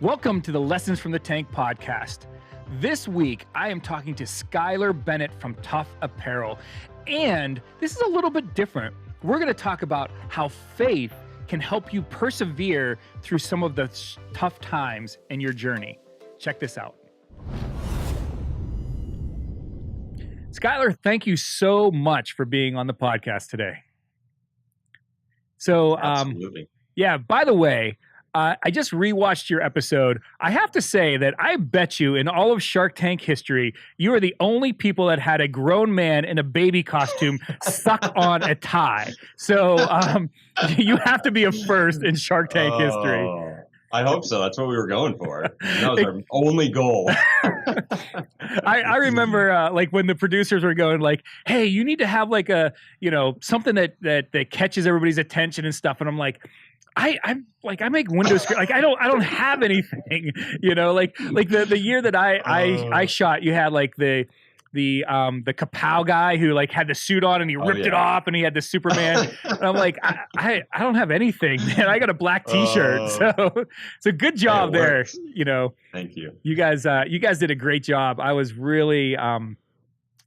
Welcome to the Lessons from the Tank podcast. This week, I am talking to Skylar Bennet from Tough Apparel. And this is a little bit different. We're going to talk about how faith can help you persevere through some of the tough times in your journey. Check this out. Skylar, thank you so much for being on the podcast today. So, Absolutely. Yeah, by the way, I just rewatched your episode. I have to say that I bet you in all of Shark Tank history, you are the only people that had a grown man in a baby costume suck on a tie. So you have to be a first in Shark Tank history. I hope so. That's what we were going for. That was our only goal. I remember like when the producers were going like, hey, you need to have like a, something that catches everybody's attention and stuff. And I'm like, I make window screen. Like I don't have anything, like the year that I shot, you had like the Kapow guy who like had the suit on and he ripped it off and he had the Superman. And I'm like, I don't have anything, man. I got a black t-shirt. So good job there. Thank you. You guys did a great job. I was really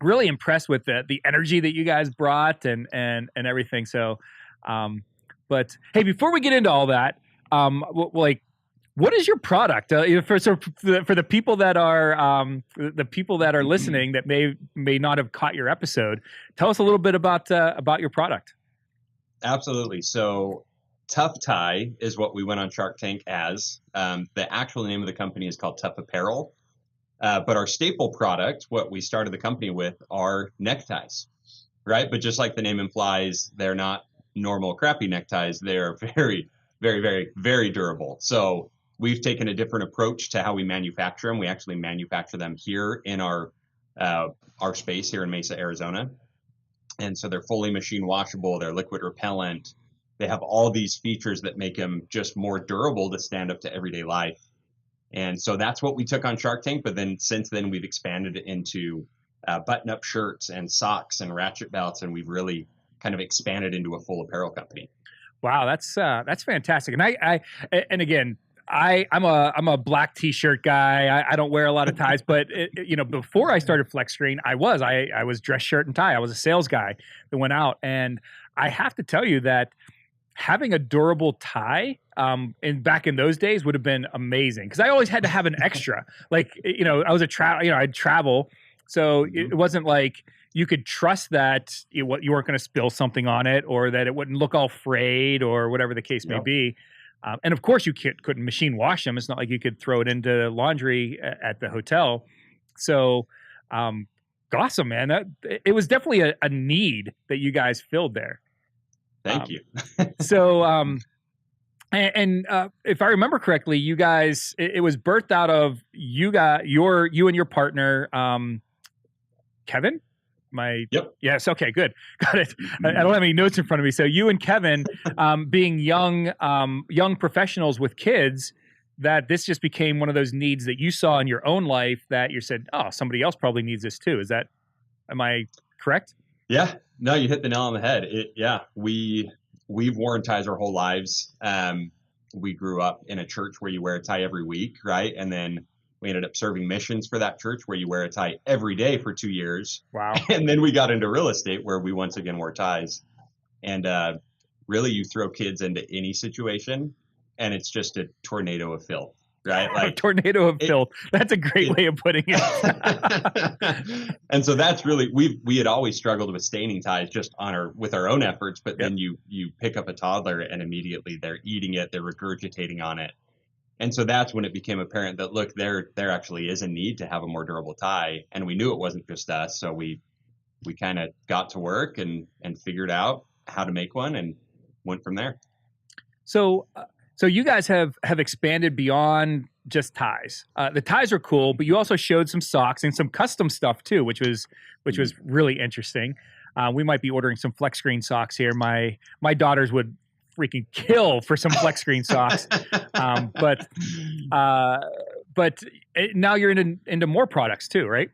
impressed with the energy that you guys brought and everything. So, but hey, before we get into all that, what is your product for the people that are listening that may not have caught your episode? Tell us a little bit about your product. Absolutely. So, Tough Tie is what we went on Shark Tank as. The actual name of the company is called Tough Apparel, but our staple product, what we started the company with, are neckties, right? But just like the name implies, they're not normal crappy neckties. They're very, very, very, very durable. So we've taken a different approach to how we manufacture them. We actually manufacture them here in our space here in Mesa, Arizona. And so they're fully machine washable. They're liquid repellent. They have all these features that make them just more durable to stand up to everyday life. And so that's what we took on Shark Tank. But then since then, we've expanded it into button-up shirts and socks and ratchet belts. And we've really kind of expanded into a full apparel company. Wow, that's fantastic. And I'm a black t-shirt guy. I don't wear a lot of ties, but before I started Flex Screen, I was dress shirt and tie. I was a sales guy that went out, and I have to tell you that having a durable tie back in those days would have been amazing because I always had to have an extra. Like I was I'd travel, so it wasn't like you could trust that you weren't going to spill something on it or that it wouldn't look all frayed or whatever the case may be. And of course, you couldn't machine wash them. It's not like you could throw it into laundry at the hotel. So awesome, man. It was definitely a need that you guys filled there. Thank you. So if I remember correctly, you guys, it was birthed out of you and your partner, Kevin? Yep. Yes. Okay, good. Got it. I don't have any notes in front of me. So you and Kevin, being young professionals with kids, that this just became one of those needs that you saw in your own life that you said, oh, somebody else probably needs this too. Am I correct? Yeah. No, you hit the nail on the head. We've worn ties our whole lives. We grew up in a church where you wear a tie every week, right? And then we ended up serving missions for that church where you wear a tie every day for 2 years. Wow. And then we got into real estate where we once again wore ties. And really, you throw kids into any situation and it's just a tornado of filth, right? Like a tornado of filth. That's a great way of putting it. And so that's really, we had always struggled with staining ties just with our own efforts. But then you pick up a toddler and immediately they're eating it, they're regurgitating on it. And so that's when it became apparent that, look, there actually is a need to have a more durable tie. And we knew it wasn't just us. So we kind of got to work and figured out how to make one and went from there. So you guys have expanded beyond just ties. The ties are cool, but you also showed some socks and some custom stuff too, which was really interesting. We might be ordering some Flex Screen socks here. My daughters would freaking kill for some Flex Screen socks. But now you're into more products too, right?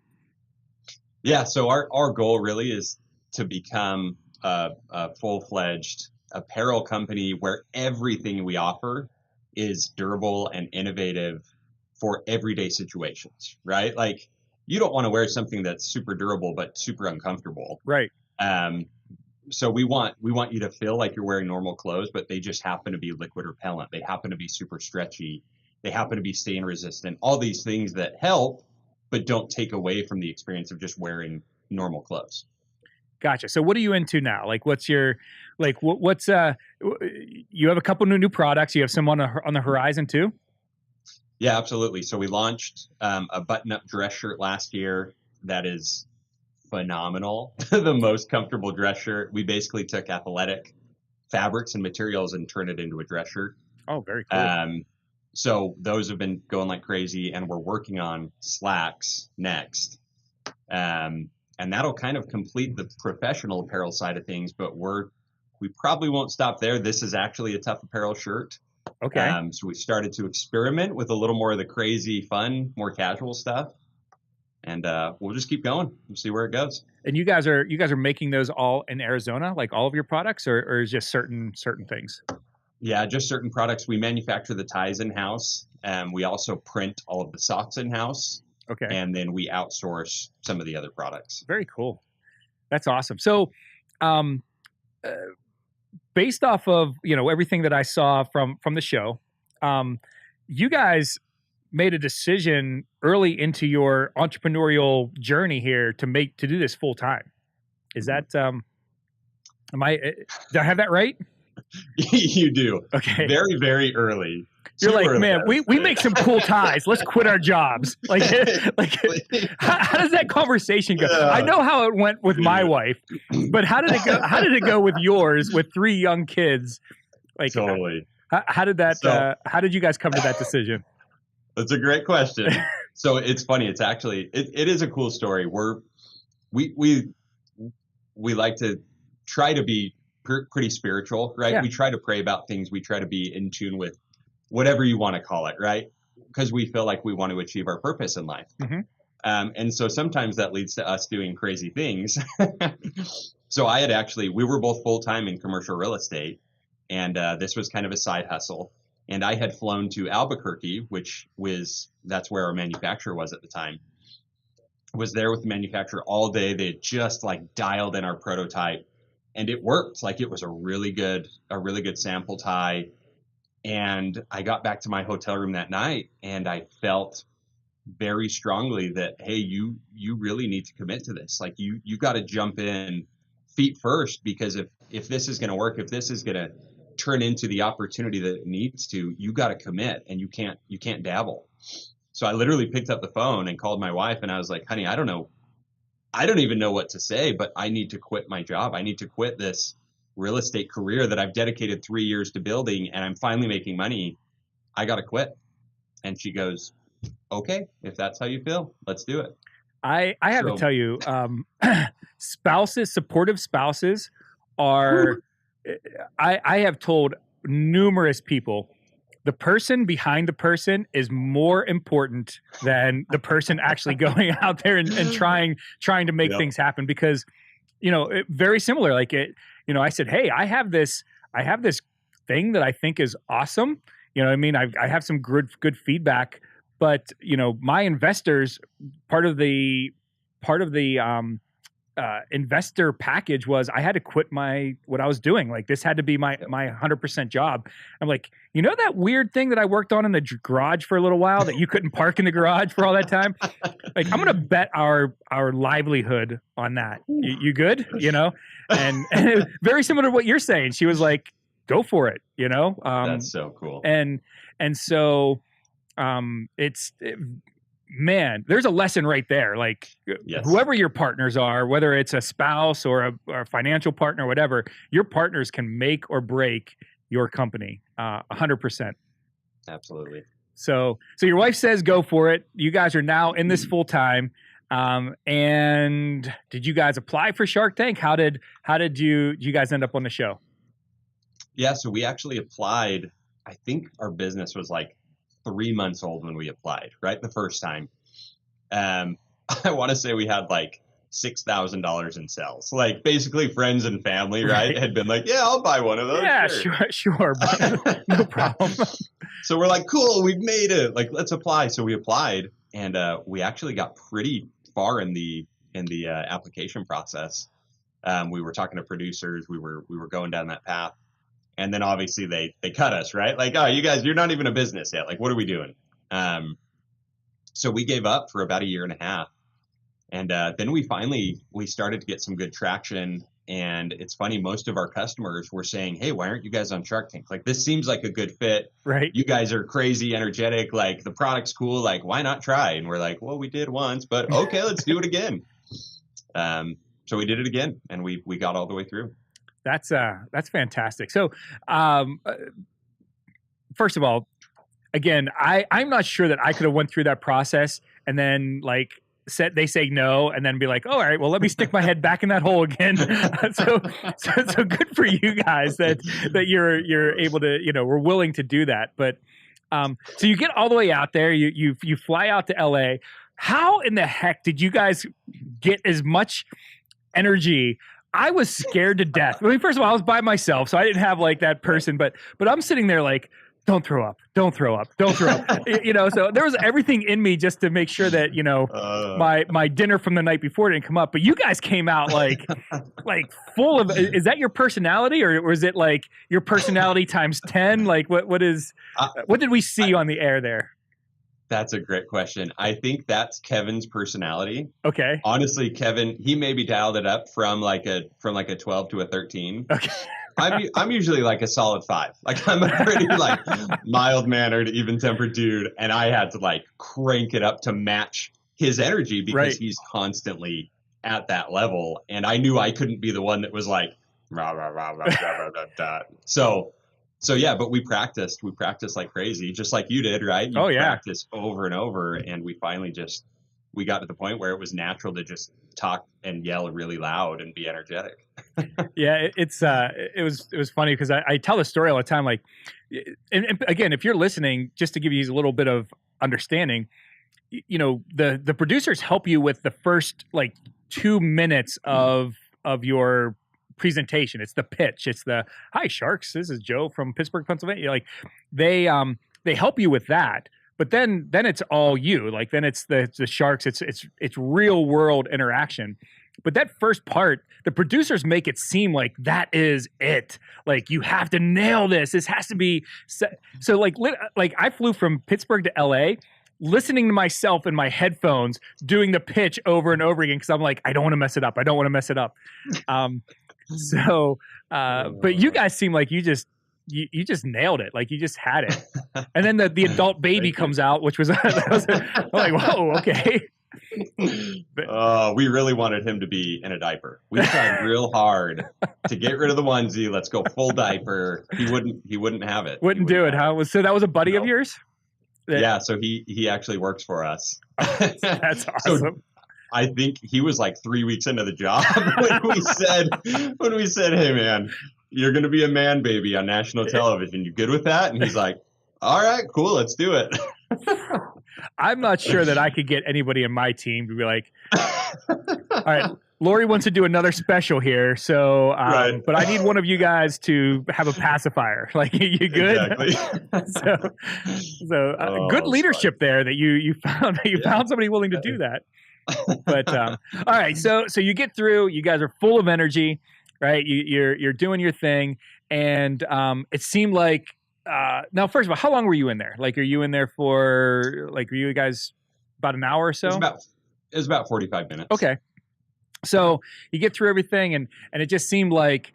Yeah. So our goal really is to become a full-fledged apparel company where everything we offer is durable and innovative for everyday situations, right? Like you don't want to wear something that's super durable but super uncomfortable. Right. So we want you to feel like you're wearing normal clothes, but they just happen to be liquid repellent. They happen to be super stretchy. They happen to be stain resistant. All these things that help, but don't take away from the experience of just wearing normal clothes. Gotcha. So what are you into now? Like, what's your, like, what's, you have a couple new products. You have some on the horizon too? Yeah, absolutely. So we launched a button-up dress shirt last year that is phenomenal. The most comfortable dress shirt. We basically took athletic fabrics and materials and turned it into a dress shirt. Oh, very cool. So those have been going like crazy, and we're working on slacks next. And that'll kind of complete the professional apparel side of things, but we probably won't stop there. This is actually a Tough Apparel shirt. Okay. So we started to experiment with a little more of the crazy, fun, more casual stuff. And we'll just keep going and see where it goes. And you guys are making those all in Arizona, like all of your products, or is just certain things? Yeah, just certain products. We manufacture the ties in-house. We also print all of the socks in-house. Okay. And then we outsource some of the other products. Very cool. That's awesome. So, based off of, everything that I saw from the show, you guys made a decision early into your entrepreneurial journey here to do this full time. Is that, did I have that right? You do. Okay. Very, very early. You're like, man, we make some cool ties. Let's quit our jobs. Like how does that conversation go? Yeah. I know how it went with my wife, but how did it go? How did it go with yours with 3 young kids? Like, totally. How did that? How did you guys come to that decision? That's a great question. So it's funny. It's actually it is a cool story. We like to try to be pretty spiritual, right? Yeah. We try to pray about things. We try to be in tune with whatever you want to call it, right? Because we feel like we want to achieve our purpose in life. Mm-hmm. And so sometimes that leads to us doing crazy things. So we were both full-time in commercial real estate, and this was kind of a side hustle. And I had flown to Albuquerque, that's where our manufacturer was at the time. Was there with the manufacturer all day. They had just like dialed in our prototype, and it worked. Like it was a really good sample tie. And I got back to my hotel room that night, and I felt very strongly that, hey, you really need to commit to this. Like you got to jump in feet first, because if this is going to work, if this is going to turn into the opportunity that it needs to, you got to commit, and you can't dabble. So I literally picked up the phone and called my wife, and I was like, honey, I don't even know what to say, but I need to quit my job. I need to quit this real estate career that I've dedicated 3 years to building, and I'm finally making money. I got to quit. And she goes, okay, if that's how you feel, let's do it. I have to tell you, supportive spouses are, I have told numerous people, the person behind the person is more important than the person actually going out there and trying to make things happen, because, very similar. Like I said, hey, I have this thing that I think is awesome. You know what I mean? I have some good feedback, but my investors, part of the investor package was I had to quit what I was doing. Like this had to be my 100% job. I'm like, that weird thing that I worked on in the garage for a little while that you couldn't park in the garage for all that time. Like I'm going to bet our livelihood on that. You good? And very similar to what you're saying. She was like, go for it. That's so cool. And so man, there's a lesson right there. Like whoever your partners are, whether it's a spouse or a financial partner, or whatever, your partners can make or break your company 100%. Absolutely. So your wife says, go for it. You guys are now in this full time. And did you guys apply for Shark Tank? How did you guys end up on the show? Yeah. So we actually applied. I think our business was like 3 months old when we applied, right? The first time. I want to say we had like $6,000 in sales. Like basically friends and family, right? Had been like, yeah, I'll buy one of those. Yeah, sure. But no problem. So we're like, cool, we've made it. Like, let's apply. So we applied, and we actually got pretty far in the application process. We were talking to producers. We were going down that path, and then obviously they cut us, right? Like, oh, you guys, you're not even a business yet. Like, what are we doing? So we gave up for about a year and a half, and then we started to get some good traction. And it's funny, most of our customers were saying, hey, why aren't you guys on Shark Tank? Like, this seems like a good fit. Right. You guys are crazy, energetic. Like, the product's cool. Like, why not try? And we're like, well, we did once, but okay, let's do it again. So we did it again, and we got all the way through. That's fantastic. So, first of all, again, I'm not sure that I could have went through that process and then like they say no and then be like, oh, all right, well, let me stick my head back in that hole again. so good for you guys that you're able to, we're willing to do that. But so you get all the way out there, you fly out to LA. How in the heck did you guys get as much energy? I was scared to death. I mean, first of all, I was by myself, so I didn't have like that person, but I'm sitting there like, don't throw up. So there was everything in me just to make sure that, my dinner from the night before didn't come up. But you guys came out like full of, is that your personality or is it like your personality times 10? Like what did we see on the air there? That's a great question. I think that's Kevin's personality. Okay. Honestly, Kevin, he maybe dialed it up from like a 12 to a 13. Okay. I'm usually like a solid 5. Like I'm a pretty like mild-mannered, even-tempered dude, and I had to like crank it up to match his energy because he's constantly at that level, and I knew I couldn't be the one that was like rah rah rah rah rah rah rah. So yeah, but we practiced like crazy, just like you did, right? You practiced over and over, and we finally we got to the point where it was natural to just talk and yell really loud and be energetic. Yeah, it was funny because I tell the story all the time. Like, and again, if you're listening, just to give you a little bit of understanding, the producers help you with the first like 2 minutes of your presentation. It's the pitch. It's the hi Sharks. This is Joe from Pittsburgh, Pennsylvania. Like they help you with that. But then it's all you. Like then it's the Sharks. It's real world interaction. But that first part, the producers make it seem like that is it. Like you have to nail this. This has to be so. Like I flew from Pittsburgh to LA, listening to myself in my headphones, doing the pitch over and over again because I'm like, I don't want to mess it up. But you guys seem like you just nailed it. Like you just had it. And then the adult baby comes out, which was, I'm like, whoa, okay. We really wanted him to be in a diaper. We tried real hard to get rid of the onesie. Let's go full diaper. He wouldn't have it. Wouldn't do it, huh? So that was a buddy of yours? Yeah. So he actually works for us. That's awesome. So I think he was like 3 weeks into the job when we said, hey man, you're going to be a man baby on national television. You good with that? And he's like, all right, cool. Let's do it. I'm not sure that I could get anybody in my team to be like, all right, Lori wants to do another special here. So, but I need one of you guys to have a pacifier. Like, you good? Exactly. so good leadership there that you found somebody willing to do that. But, all right. So you get through, you guys are full of energy, right? You're doing your thing. And, it seemed like, now, first of all, how long were you in there? Like, are you in there for, like, were you guys about an hour or so? It was about 45 minutes. Okay. So you get through everything and it just seemed like,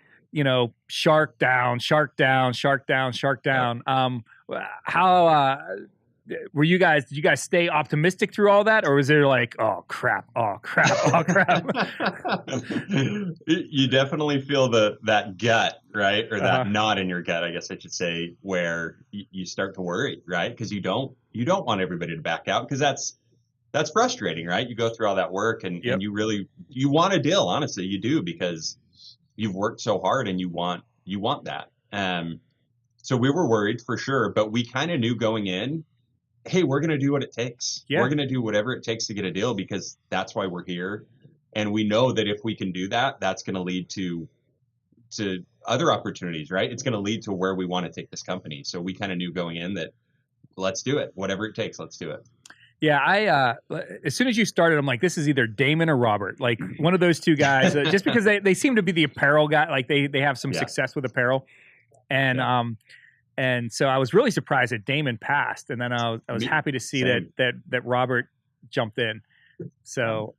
shark down, shark down, shark down, shark down. How, did you guys stay optimistic through all that? Or was there like, oh crap. You definitely feel that gut, right? Or that knot in your gut, I guess I should say, where you start to worry, right? Because you don't want everybody to back out, because that's frustrating, right? You go through all that work and you want a deal, honestly, you do, because you've worked so hard and you want that. So we were worried for sure, but we kind of knew going in, hey, we're going to do what it takes. Yeah. We're going to do whatever it takes to get a deal, because that's why we're here. And we know that if we can do that, that's going to lead to other opportunities, right? It's going to lead to where we want to take this company. So we kind of knew going in that let's do it. Whatever it takes, let's do it. Yeah, as soon as you started, I'm like, this is either Damon or Robert, like one of those two guys. Just because they seem to be the apparel guy, like they have some success with apparel, and so I was really surprised that Damon passed, and then I was happy to see that Robert jumped in. So,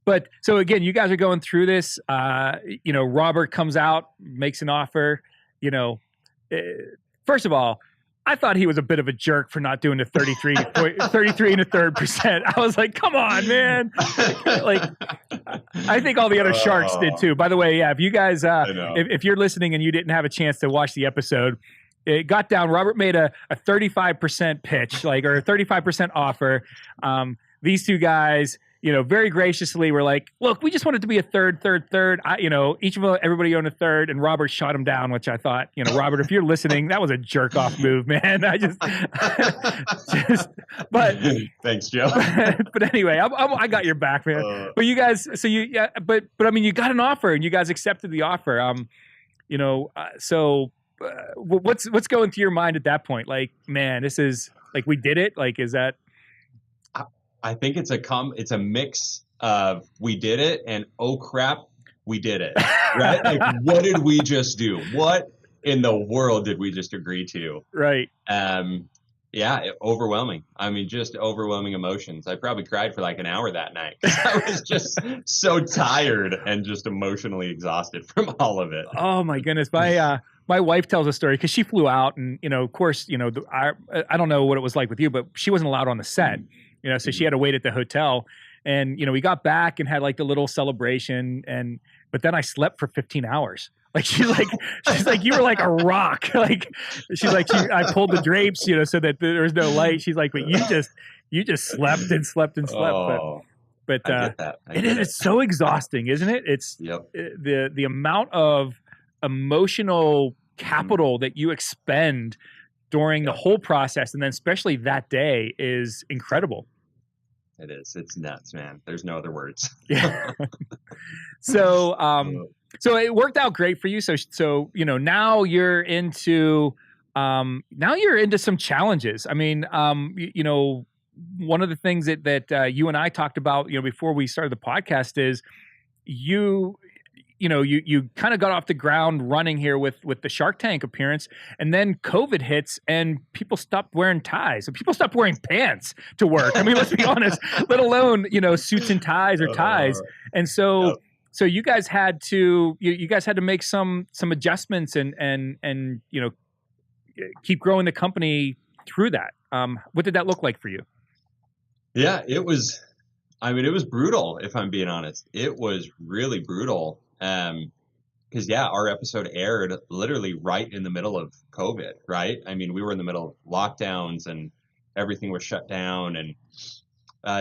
but so again, you guys are going through this. Robert comes out, makes an offer. First of all, I thought he was a bit of a jerk for not doing the 33 and a third percent. I was like, come on, man. Like, I think all the other sharks did too. By the way, yeah, if you guys, if you're listening and you didn't have a chance to watch the episode, it got down. Robert made a 35% pitch, or a 35% offer. These two guys, very graciously were like, look, we just want it to be a third. Each of everybody owned a third, and Robert shot him down, which I thought, Robert, if you're listening, that was a jerk off move, man. I but thanks, Joe. But anyway, I got your back, man. But you guys, but I mean, you got an offer, and you guys accepted the offer. What's going through your mind at that point? Like, man, this is like, we did it. Like, is that? I think it's a mix of we did it and oh crap, we did it, right? Like, what did we just do? What in the world did we just agree to? Right. Overwhelming. I mean, just overwhelming emotions. I probably cried for like an hour that night because I was just so tired and just emotionally exhausted from all of it. Oh my goodness. My wife tells a story because she flew out, and of course, I don't know what it was like with you, but she wasn't allowed on the set. So she had to wait at the hotel, and we got back and had like the little celebration, but then I slept for 15 hours. Like she's like you were like a rock. Like she's like I pulled the drapes, so that there was no light. She's like, but you just slept and slept and slept. Oh, but I get that. It's so exhausting, isn't it? It's the amount of emotional capital that you expend during the whole process, and then especially that day, is incredible. It is. It's nuts, man. There's no other words. Yeah. So it worked out great for you. So now you're into some challenges. I mean, one of the things that you and I talked about, before we started the podcast is you kind of got off the ground running here with the Shark Tank appearance, and then COVID hits and people stopped wearing ties, and people stopped wearing pants to work. I mean, let's be honest, let alone, suits and ties or ties. And so you guys had to make some adjustments and keep growing the company through that. What did that look like for you? Yeah, it was brutal, if I'm being honest. It was really brutal. Because our episode aired literally right in the middle of COVID, right? I mean, we were in the middle of lockdowns and everything was shut down. And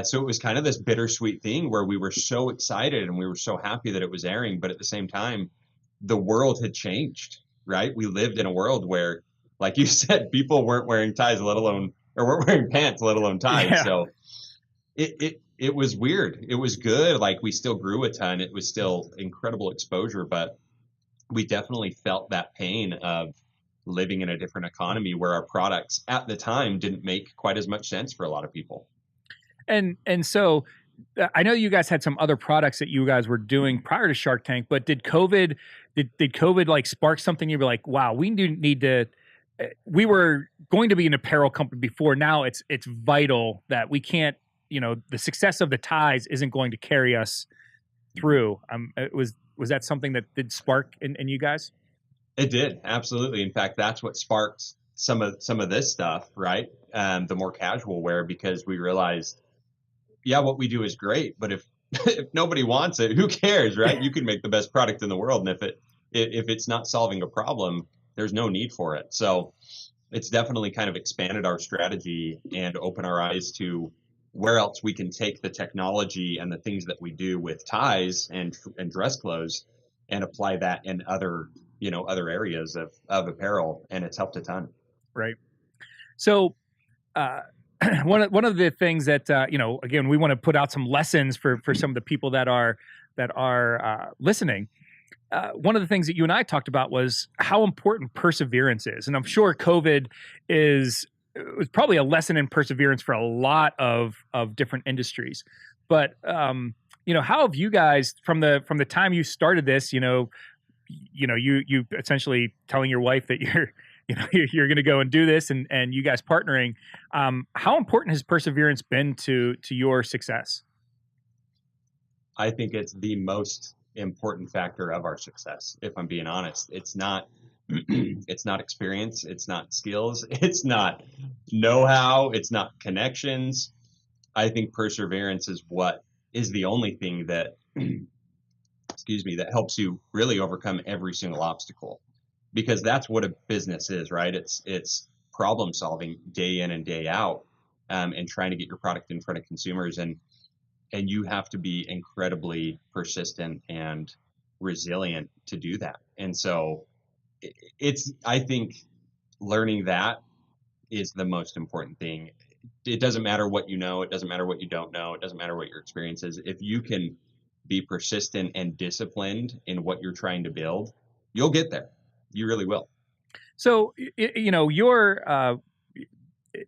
so it was kind of this bittersweet thing where we were so excited and we were so happy that it was airing. But at the same time, the world had changed, right? We lived in a world where, like you said, people weren't wearing ties, weren't wearing pants, let alone ties. Yeah. So it was weird. It was good. Like, we still grew a ton. It was still incredible exposure, but we definitely felt that pain of living in a different economy where our products at the time didn't make quite as much sense for a lot of people. And so I know you guys had some other products that you guys were doing prior to Shark Tank, but did COVID like spark something? You were like, wow, we need to, we were going to be an apparel company before. Now it's vital that we can't, the success of the ties isn't going to carry us through. Was that something that did spark in you guys? It did, absolutely. In fact, that's what sparked some of this stuff, right? The more casual wear, because we realized, what we do is great, but if nobody wants it, who cares, right? You can make the best product in the world, and if it's not solving a problem, there's no need for it. So it's definitely kind of expanded our strategy and opened our eyes to where else we can take the technology and the things that we do with ties and dress clothes and apply that in other areas of apparel, and it's helped a ton. Right. So one of the things that again, we want to put out some lessons for some of the people that are listening. One of the things that you and I talked about was how important perseverance is, and I'm sure COVID is it was probably a lesson in perseverance for a lot of different industries. But how have you guys from the time you started this, you essentially telling your wife that you're going to go and do this, and you guys partnering. How important has perseverance been to your success? I think it's the most important factor of our success. If I'm being honest, it's not it's not experience, it's not skills, it's not know-how, it's not connections. I think perseverance is the only thing that that helps you really overcome every single obstacle, because that's what a business is, right? It's problem solving day in and day out, and trying to get your product in front of consumers, and you have to be incredibly persistent and resilient to do that. And so I think learning that is the most important thing. It doesn't matter what you know, it doesn't matter what you don't know, it doesn't matter what your experience is. If you can be persistent and disciplined in what you're trying to build, you'll get there. You really will. So,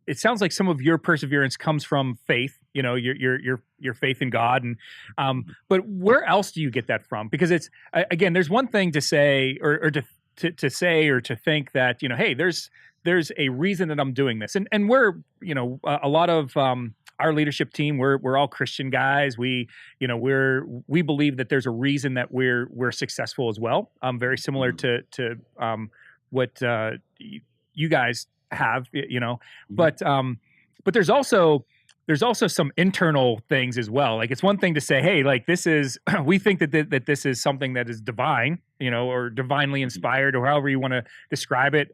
it sounds like some of your perseverance comes from faith, your faith in God. And, but where else do you get that from? Because it's, again, there's one thing to say, or to say, or to think that, hey, there's a reason that I'm doing this. And we're, a lot of, our leadership team, we're all Christian guys. We believe that there's a reason that we're successful as well. Very similar to what you guys have, but there's also some internal things as well. Like, it's one thing to say, hey, like, this is, we think that this is something that is divine, or divinely inspired, or however you want to describe it.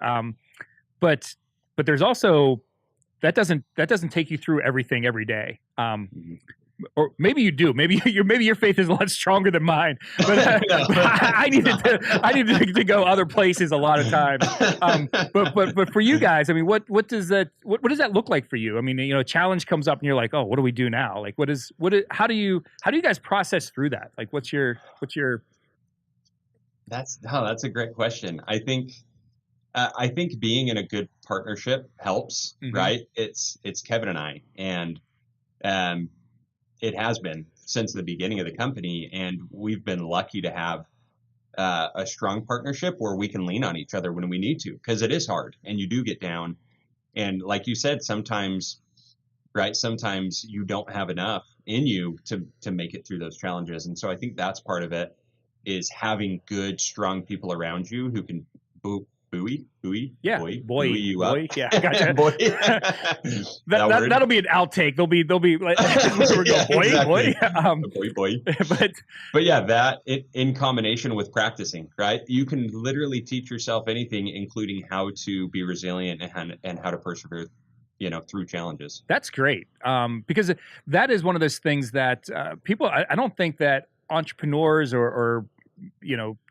But there's also, that doesn't take you through everything every day. Or maybe you do. Maybe your faith is a lot stronger than mine. But I needed to go other places a lot of times. But for you guys, I mean, what does that look like for you? I mean, a challenge comes up and you're like, oh, what do we do now? Like, how do you guys process through that? Like, what's your That's a great question. I think being in a good partnership helps, right? It's Kevin and I, and it has been since the beginning of the company, and we've been lucky to have a strong partnership where we can lean on each other when we need to, because it is hard and you do get down. And like you said, sometimes you don't have enough in you to make it through those challenges. And so I think that's part of it, is having good, strong people around you who can buoy you up. Yeah, gotcha. Boy. That'll be an outtake. They'll be like, boy. But yeah, that in combination with practicing, right? You can literally teach yourself anything, including how to be resilient and how to persevere, through challenges. That's great. Because that is one of those things that people, I don't think that entrepreneurs or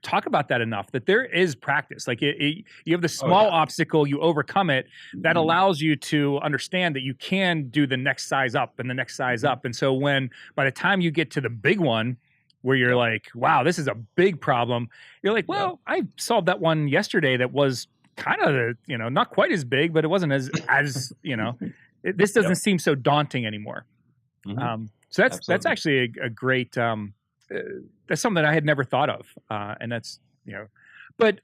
talk about that enough, that there is practice. Like, you have the small obstacle, you overcome it, that allows you to understand that you can do the next size up and the next size up. And so by the time you get to the big one, where you're like, wow, this is a big problem, you're like, well, I solved that one yesterday that was kind of, not quite as big, but it wasn't as this doesn't seem so daunting anymore. So that's actually a great, that's something that I had never thought of. And that's, but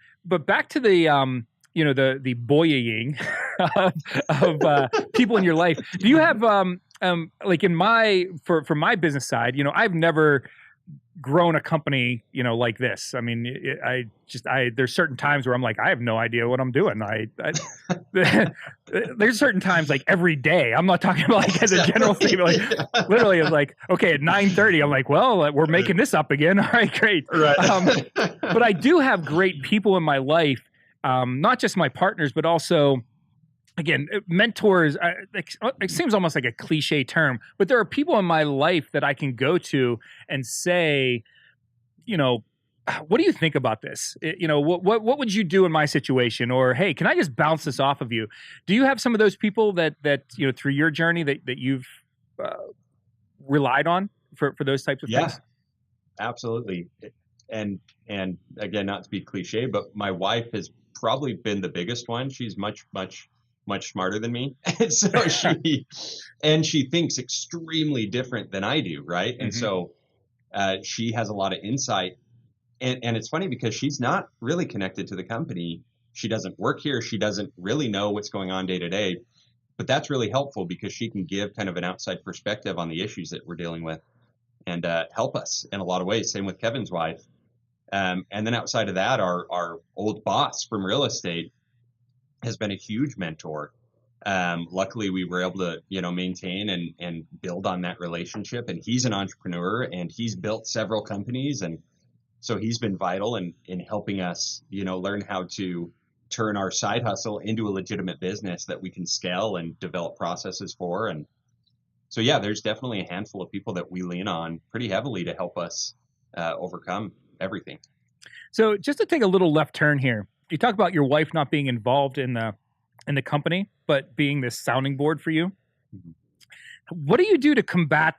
back to the, the buoying of people in your life. Do you have, like, for my business side, I've never grown a company, like this. I mean, there's certain times where I'm like, I have no idea what I'm doing. There's certain times, like every day, I'm not talking about like as a general statement, like literally it's like, okay, at 9:30, I'm like, well, we're making this up again. All right, great. Right. But I do have great people in my life, not just my partners, but also, again, mentors. It seems almost like a cliche term, but there are people in my life that I can go to and say, what do you think about this? What would you do in my situation? Or, hey, can I just bounce this off of you? Do you have some of those people that through your journey that you've relied on for those types of things? Absolutely. And again, not to be cliche, but my wife has probably been the biggest one. She's much much smarter than me. And so she thinks extremely different than I do, right? And so she has a lot of insight. And it's funny because she's not really connected to the company. She doesn't work here. She doesn't really know what's going on day to day. But that's really helpful because she can give kind of an outside perspective on the issues that we're dealing with and help us in a lot of ways. Same with Kevin's wife. And then outside of that, our old boss from real estate has been a huge mentor. Luckily, we were able to, maintain and build on that relationship. And he's an entrepreneur and he's built several companies. And so he's been vital in helping us, learn how to turn our side hustle into a legitimate business that we can scale and develop processes for. And so, yeah, there's definitely a handful of people that we lean on pretty heavily to help us overcome everything. So just to take a little left turn here, you talk about your wife not being involved in the company, but being this sounding board for you. What do you do to combat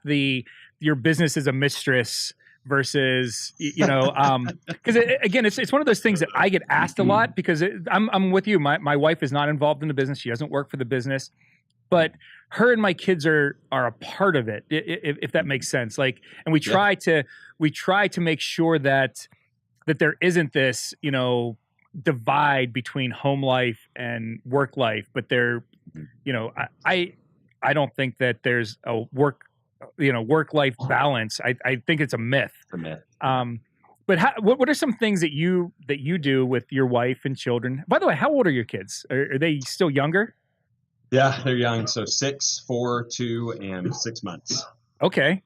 your business as a mistress versus, because again, it's one of those things that I get asked a lot because I'm with you. My wife is not involved in the business. She doesn't work for the business, but her and my kids are a part of it, if that makes sense. Like, and we try to make sure that there isn't this, divide between home life and work life, but I don't think that there's a work-life balance. I think it's a myth. But what are some things that you do with your wife and children? By the way, how old are your kids? Are they still younger? Yeah, they're young. So 6, 4, 2, and 6 months. Okay.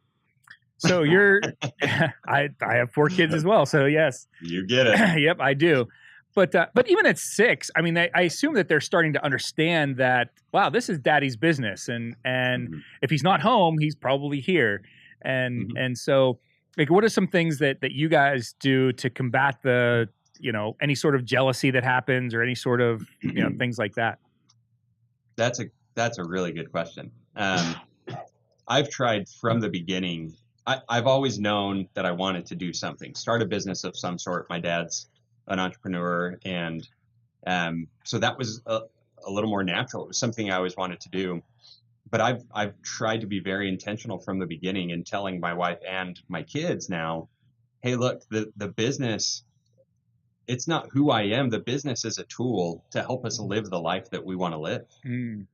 So I have 4 kids as well. So yes, you get it. Yep, I do. But even at 6, I mean, I assume that they're starting to understand that, wow, this is daddy's business. And if he's not home, he's probably here. And so, like, what are some things that you guys do to combat any sort of jealousy that happens or any sort of, things like that? That's a really good question. I've tried from the beginning. I've always known that I wanted to do something, start a business of some sort. My dad's an entrepreneur, and so that was a little more natural. It was something I always wanted to do. But I've tried to be very intentional from the beginning in telling my wife and my kids now, hey, look, the business, it's not who I am. The business is a tool to help us live the life that we want to live.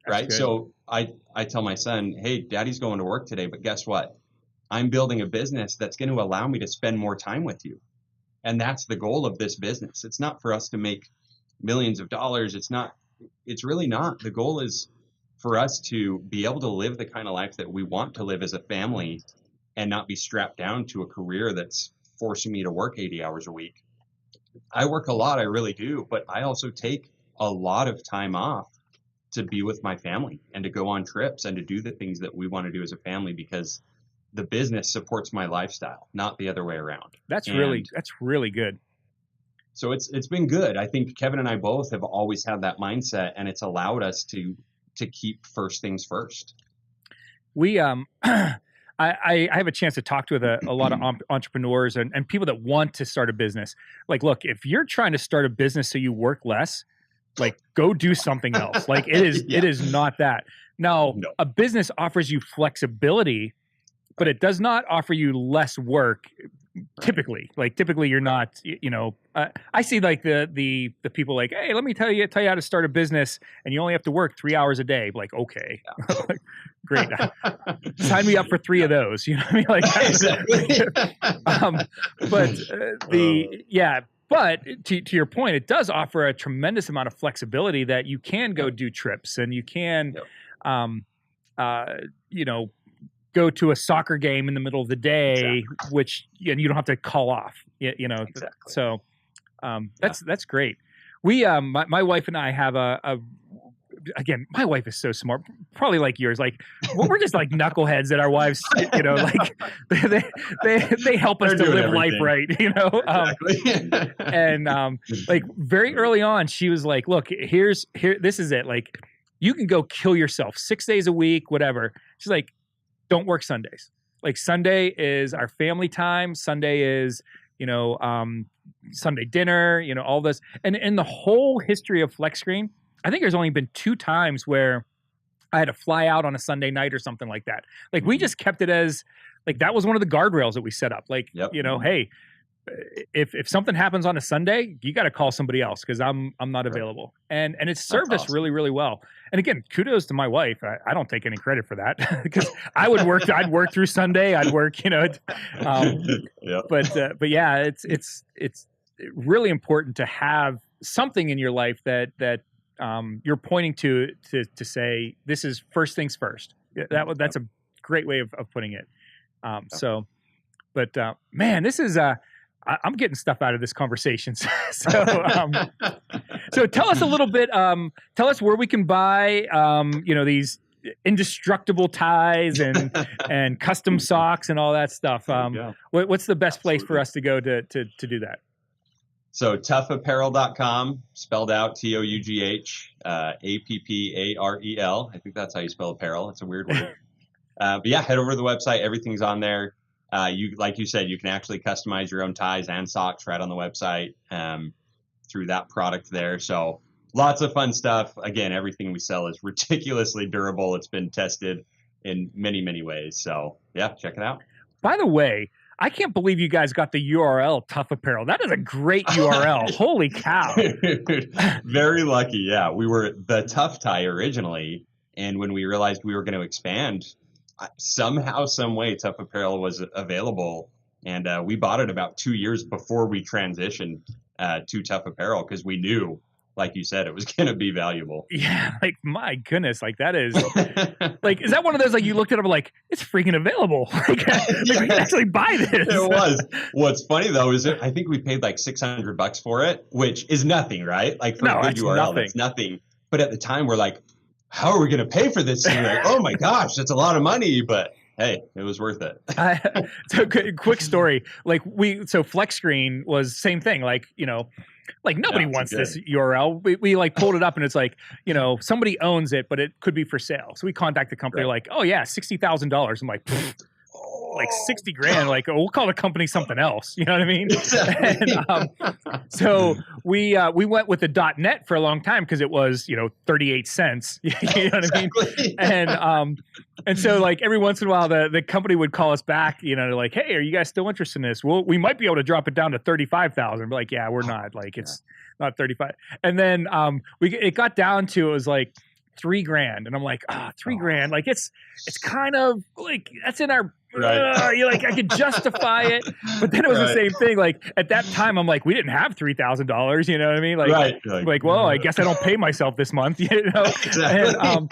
Right. Good. So I tell my son, hey, daddy's going to work today, but guess what? I'm building a business that's going to allow me to spend more time with you. And that's the goal of this business. It's not for us to make millions of dollars. It's really not. The goal is for us to be able to live the kind of life that we want to live as a family and not be strapped down to a career that's forcing me to work 80 hours a week. I work a lot, I really do, but I also take a lot of time off to be with my family and to go on trips and to do the things that we want to do as a family because the business supports my lifestyle, not the other way around. That's really good. So it's been good. I think Kevin and I both have always had that mindset, and it's allowed us to keep first things first. We I have a chance to talk with a lot of entrepreneurs and people that want to start a business. Like, look, if you're trying to start a business so you work less, like, go do something else. Like, it is not that. Now, a business offers you flexibility, but it does not offer you less work. Typically, you're not, I see like the people like, hey, let me tell you how to start a business and you only have to work 3 hours a day. Like, okay, great. Sign me up for 3 of those. You know what I mean? Like, but to your point, it does offer a tremendous amount of flexibility that you can go do trips and you can, go to a soccer game in the middle of the day, which you don't have to call off, Exactly. So that's great. We, my wife and I have again, my wife is so smart, probably like yours. Like, we're just like knuckleheads that our wives, like they help us to live everything. Life right, Exactly. And like very early on, she was like, look, this is it. Like, you can go kill yourself 6 days a week, whatever. She's like, don't work Sundays. Like, Sunday is our family time. Sunday is, Sunday dinner, all this. And in the whole history of FlexScreen, I think there's only been 2 times where I had to fly out on a Sunday night or something like that. Like we just kept it as like that was one of the guardrails that we set up. Like, you know, hey, if something happens on a Sunday, you got to call somebody else because I'm not available. And it's served us really, really well. And again, kudos to my wife. I don't take any credit for that because I'd work through Sunday. I'd work, you know. But yeah, it's really important to have something in your life that you're pointing to say this is first things first. That's a great way of putting it. So, but man, this is I'm getting stuff out of this conversation. So tell us a little bit. Tell us where we can buy, you know, these indestructible ties and custom socks and all that stuff. What's the best place for us to go to do that? So toughapparel.com, spelled out TOUGH, APPAREL. I think that's how you spell apparel. It's a weird word. But yeah, head over to the website. Everything's on there. Like you said, you can actually customize your own ties and socks right on the website through that product there. So lots of fun stuff. Again, everything we sell is ridiculously durable. It's been tested in many, many ways. So yeah, check it out. By the way, I can't believe you guys got the URL Tough Apparel. That is a great URL. Holy cow. Very lucky. Yeah. We were the Tough Tie originally. And when we realized we were going to expand, somehow, some way, Tough Apparel was available. And we bought it about 2 years before we transitioned to Tough Apparel because we knew, like you said, it was going to be valuable. Yeah, like my goodness, like that is like, is that one of those like you looked at it like it's freaking available? Like, we can actually buy this. It was. What's funny though is I think we paid like $600 for it, which is nothing, right? Like for a good URL, it's nothing. But at the time, we're like, how are we going to pay for this? And like, oh my gosh, that's a lot of money, but. Hey, it was worth it. So quick story. Like so Flex Screen was same thing. Like, you know, like nobody wants this URL. We like pulled it up and it's like, you know, somebody owns it, but it could be for sale. So we contact the company like, oh yeah, $60,000. I'm like, like 60 grand. Like, oh, we'll call the company something else. You know what I mean? And, so we went with the .net for a long time because it was, you know, 38 cents. You know what I mean? And so like every once in a while the company would call us back, you know, like, hey, are you guys still interested in this? Well, we might be able to drop it down to 35,000. But like, yeah, we're not. Like it's not 35. And then it got down to, it was like $3 grand. And I'm like, $3 grand. Like it's kind of like that's in our you're like, I could justify it, but then it was the same thing. Like at that time, I'm like, we didn't have $3,000. You know what I mean? Like, like, well, I guess I don't pay myself this month. You know? And,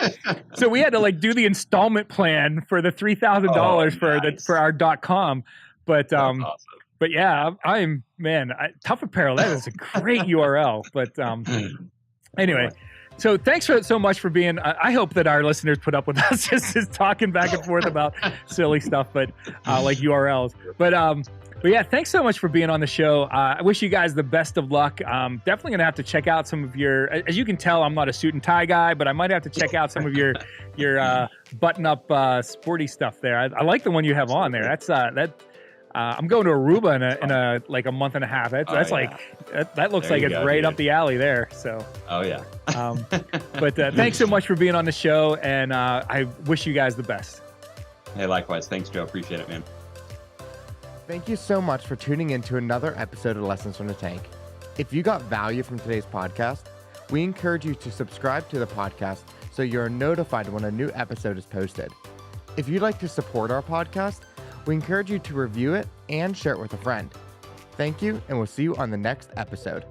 so we had to like do the installment plan for the $3,000 for our .com. But awesome. But yeah, Tough Apparel. That is a great URL. But anyway. So thanks so much for being, I hope that our listeners put up with us just talking back and forth about silly stuff, but like URLs. But yeah, thanks so much for being on the show. I wish you guys the best of luck. Definitely going to have to check out some of your, as you can tell, I'm not a suit and tie guy, but I might have to check out some of your button-up sporty stuff there. I like the one you have on there. That's I'm going to Aruba in a like a month and a half. That's that looks like it's right up the alley there. So. Oh yeah. But thanks so much for being on the show, and I wish you guys the best. Hey, likewise. Thanks, Joe. Appreciate it, man. Thank you so much for tuning in to another episode of Lessons from the Tank. If you got value from today's podcast, we encourage you to subscribe to the podcast so you're notified when a new episode is posted. If you'd like to support our podcast, we encourage you to review it and share it with a friend. Thank you, and we'll see you on the next episode.